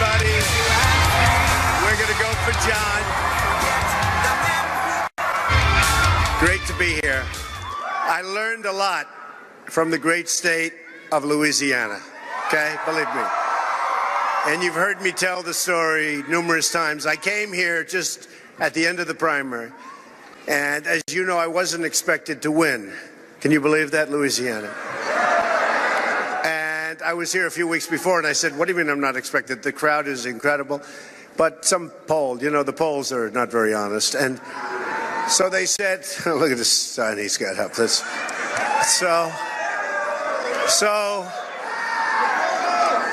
everybody. We're going to go for John. Great to be here. I learned a lot from the great state of Louisiana, okay? Believe me. And you've heard me tell the story numerous times. I came here just at the end of the primary. And as you know, I wasn't expected to win. Can you believe that, Louisiana? And I was here a few weeks before, and I said, what do you mean I'm not expected? The crowd is incredible. But some poll, you know, the polls are not very honest. And so they said, oh, look at this sign he's got up. So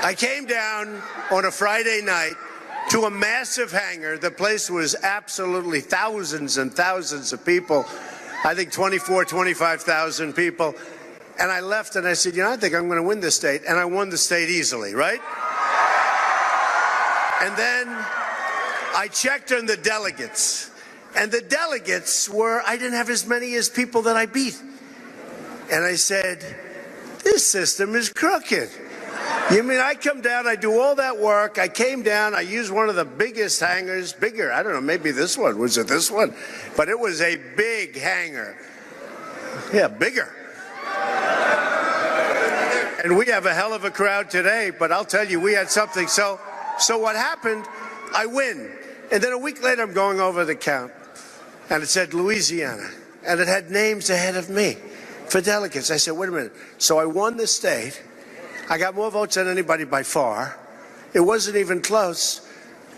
I came down on a Friday night to a massive hangar. The place was absolutely thousands and thousands of people. I think 25,000 people. And I left and I said, you know, I think I'm going to win this state. And I won the state easily, right? And then I checked on the delegates. And the delegates were, I didn't have as many as people that I beat. And I said, this system is crooked. You mean I come down, I do all that work, I came down, I used one of the biggest hangars, bigger, I don't know, maybe this one, was it this one? But it was a big hangar. Yeah, bigger. And we have a hell of a crowd today, but I'll tell you, we had something. So what happened, I win. And then a week later, I'm going over the count, and it said Louisiana, and it had names ahead of me for delegates. I said, wait a minute. So I won the state. I got more votes than anybody by far. It wasn't even close.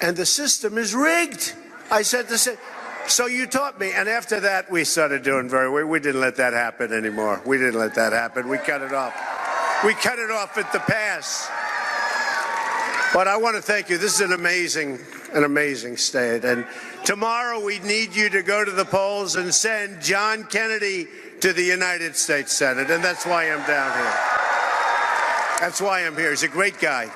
And the system is rigged. I said, so you taught me. And after that, we started doing very well. We didn't let that happen anymore. We didn't let that happen. We cut it off. We cut it off at the pass. But I want to thank you. This is an amazing state. And tomorrow we need you to go to the polls and send John Kennedy to the United States Senate. And that's why I'm down here. That's why I'm here. He's a great guy.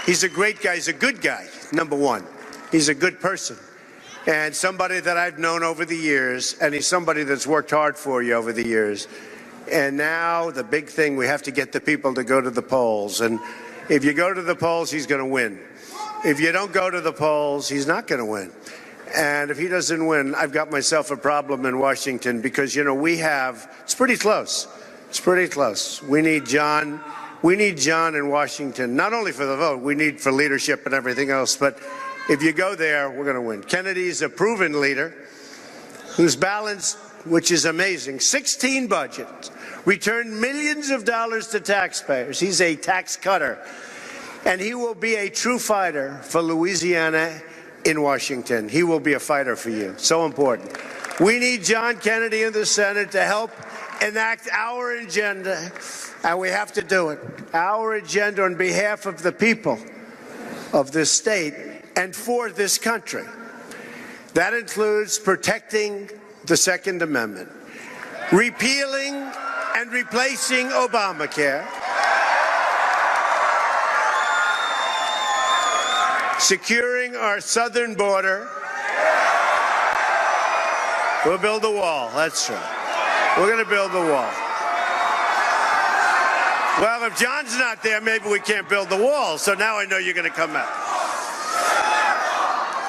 He's a great guy. He's a good guy, number one. He's a good person. And somebody that I've known over the years, and he's somebody that's worked hard for you over the years. And now the big thing, we have to get the people to go to the polls. And if you go to the polls, he's going to win. If you don't go to the polls, he's not going to win. And if he doesn't win, I've got myself a problem in Washington because, you know, it's pretty close. It's pretty close. We need John in Washington, not only for the vote, we need for leadership and everything else. But if you go there, we're going to win. Kennedy's a proven leader who's balanced, which is amazing. 16 budgets, returned millions of dollars to taxpayers. He's a tax cutter. And he will be a true fighter for Louisiana in Washington. He will be a fighter for you. So important. We need John Kennedy in the Senate to help enact our agenda, and we have to do it. Our agenda on behalf of the people of this state and for this country. That includes protecting the Second Amendment, repealing and replacing Obamacare, securing our southern border. We'll build a wall, that's true. We're going to build the wall. Well, if John's not there, maybe we can't build the wall. So now I know you're going to come out.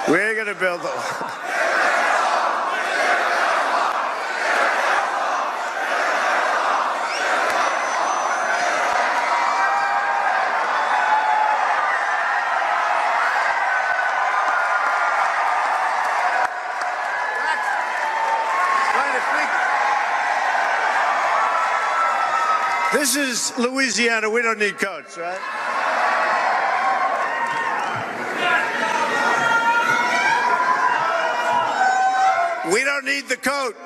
We're going to build the wall. This is Louisiana. We don't need coats, right? We don't need the coat.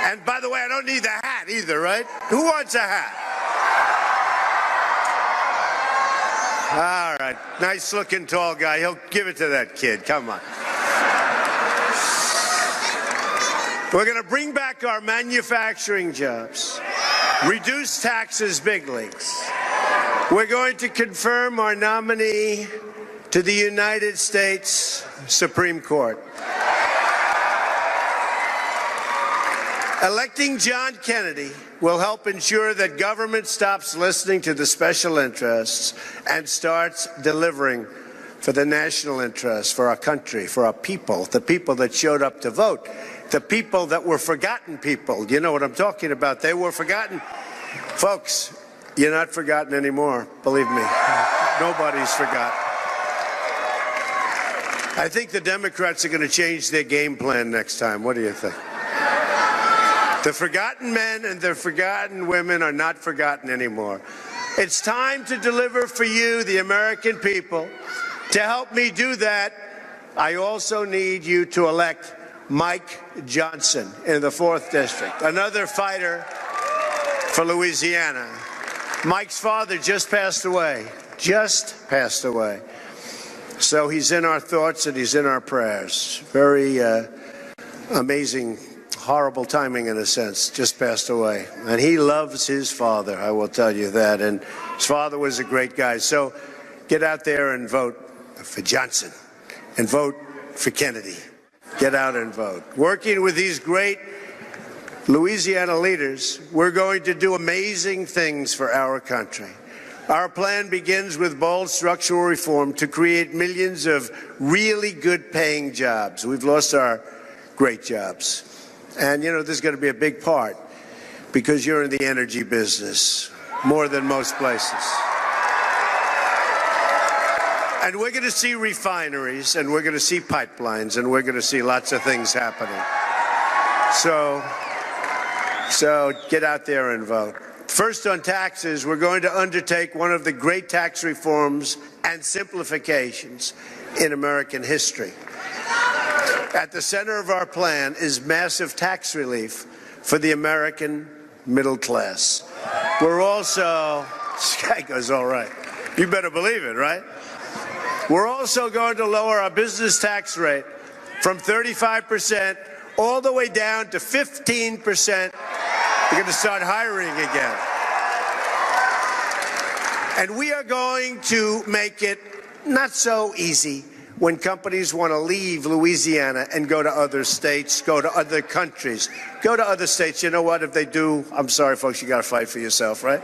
And by the way, I don't need the hat either, right? Who wants a hat? All right. Nice looking tall guy. He'll give it to that kid. Come on. We're going to bring back our manufacturing jobs, reduce taxes, big leagues. We're going to confirm our nominee to the United States Supreme Court. Electing John Kennedy will help ensure that government stops listening to the special interests and starts delivering for the national interest, for our country, for our people, the people that showed up to vote, the people that were forgotten people. You know what I'm talking about. They were forgotten. Folks, you're not forgotten anymore, believe me. Nobody's forgotten. I think the Democrats are going to change their game plan next time. What do you think? The forgotten men and the forgotten women are not forgotten anymore. It's time to deliver for you, the American people. To help me do that, I also need you to elect Mike Johnson in the 4th District, another fighter for Louisiana. Mike's father just passed away, So he's in our thoughts and he's in our prayers. Very amazing, horrible timing in a sense, just passed away. And he loves his father, I will tell you that. And his father was a great guy. So get out there and vote for Johnson and vote for Kennedy. Get out and vote. Working with these great Louisiana leaders, we're going to do amazing things for our country. Our plan begins with bold structural reform to create millions of really good paying jobs. We've lost our great jobs. And, you know, there's going to be a big part because you're in the energy business more than most places. And we're going to see refineries, and we're going to see pipelines, and we're going to see lots of things happening. So get out there and vote. First, on taxes, we're going to undertake one of the great tax reforms and simplifications in American history. At the center of our plan is massive tax relief for the American middle class. We're also, this guy goes all right. You better believe it, right? We're also going to lower our business tax rate from 35% all the way down to 15%. We're going to start hiring again. And we are going to make it not so easy when companies want to leave Louisiana and go to other states, go to other countries, go to other states. You know what? If they do, I'm sorry, folks, you got to fight for yourself, right?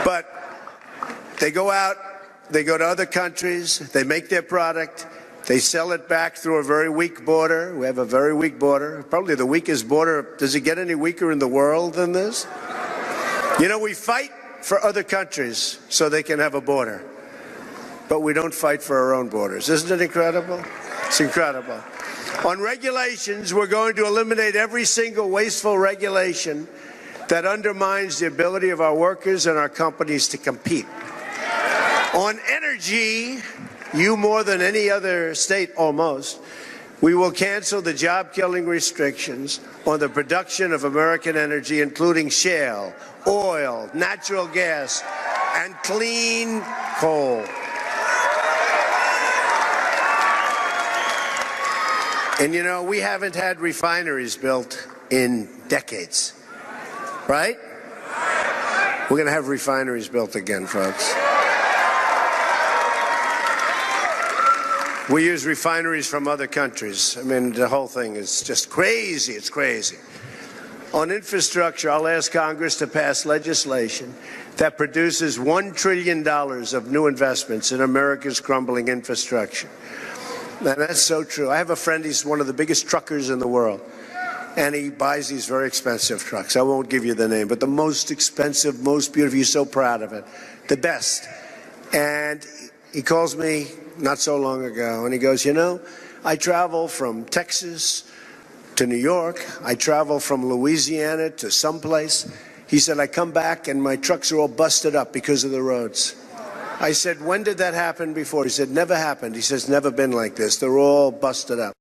But they go out, they go to other countries, they make their product, they sell it back through a very weak border. We have a very weak border, probably the weakest border. Does it get any weaker in the world than this? You know, we fight for other countries so they can have a border, but we don't fight for our own borders. Isn't it incredible? It's incredible. On regulations, we're going to eliminate every single wasteful regulation that undermines the ability of our workers and our companies to compete. On energy, you more than any other state almost, we will cancel the job-killing restrictions on the production of American energy, including shale, oil, natural gas, and clean coal. And you know, we haven't had refineries built in decades, right? We're going to have refineries built again, folks. We use refineries from other countries. I mean, the whole thing is just crazy. It's crazy. On infrastructure, I'll ask Congress to pass legislation that produces $1 trillion of new investments in America's crumbling infrastructure. And that's so true. I have a friend, he's one of the biggest truckers in the world, and he buys these very expensive trucks. I won't give you the name, but the most expensive, most beautiful, he's so proud of it, the best. And he calls me not so long ago, and he goes, you know, I travel from Texas to New York. I travel from Louisiana to someplace. He said, I come back and my trucks are all busted up because of the roads. I said, when did that happen before? He said, never happened. He says, never been like this. They're all busted up.